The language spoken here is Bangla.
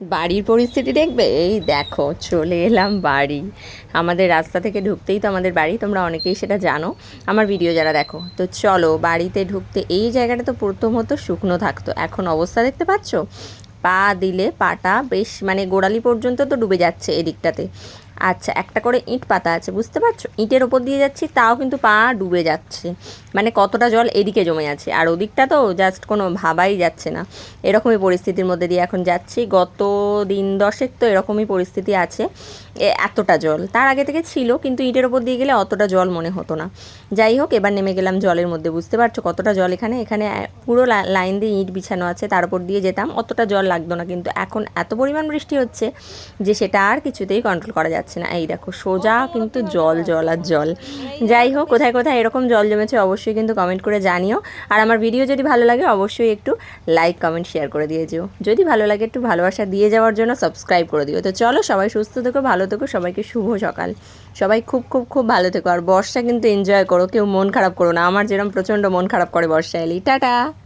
বাড়ির পরিস্থিতি দেখবে, এই দেখো চলে এলাম বাড়ি। আমাদের রাস্তা থেকে ঢুকতেই তো আমাদের বাড়ি, তোমরা অনেকেই সেটা জানো আমার ভিডিও যারা দেখো। তো চলো বাড়িতে ঢুকতে এই জায়গাটা তো প্রথম হতো শুকনো থাকতো, এখন অবস্থা দেখতে পাচ্ছ, পা দিলে পাটা বেশ মানে গোড়ালি পর্যন্ত তো ডুবে যাচ্ছে এদিকটাতে। আচ্ছা, একটা করে ইঁট পাতা আছে, বুঝতে পারছো, ইঁটের ওপর দিয়ে যাচ্ছি তাও কিন্তু পা ডুবে যাচ্ছে। মানে কতটা জল এদিকে জমে আছে, আর ওদিকটা তো জাস্ট কোনো ভাবাই যাচ্ছে না। এরকমই পরিস্থিতির মধ্যে দিয়ে এখন যাচ্ছি, গত দিন দশেক তো এরকমই পরিস্থিতি আছে। এতটা জল তার আগে থেকে ছিল, কিন্তু ইটের ওপর দিয়ে গেলে অতটা জল মনে হতো না। যাই হোক, এবার নেমে গেলাম জলের মধ্যে, বুঝতে পারছো কতটা জল এখানে। এখানে পুরো লাইন দিয়ে ইট বিছানো আছে, তার উপর দিয়ে যেতাম, অতটা জল লাগতো না, কিন্তু এখন এত পরিমাণ বৃষ্টি হচ্ছে যে সেটা আর কিছুতেই কন্ট্রোল করা যাচ্ছে না। এই দেখো সোজা কিন্তু জল জল আর জল। যাই হোক, কোথায় কোথায় এরকম জল জমেছে অবশ্যই কিন্তু কমেন্ট করে জানিও। আর আমার ভিডিও যদি ভালো লাগে অবশ্যই একটু লাইক কমেন্ট শেয়ার করে দিয়ে যেও, যদি ভালো লাগে একটু ভালোবাসা দিয়ে যাওয়ার জন্য সাবস্ক্রাইব করে দিও। তো চলো সবাই সুস্থ থেকো, ভালো থেকো, সবাইকে শুভ সকাল। সবাই খুব খুব খুব ভালো থেকো, আর বর্ষা কিন্তু এনজয় করো, কেউ মন খারাপ করো না, আমার যেরকম প্রচণ্ড মন খারাপ করে বর্ষা এলেই। টাটা।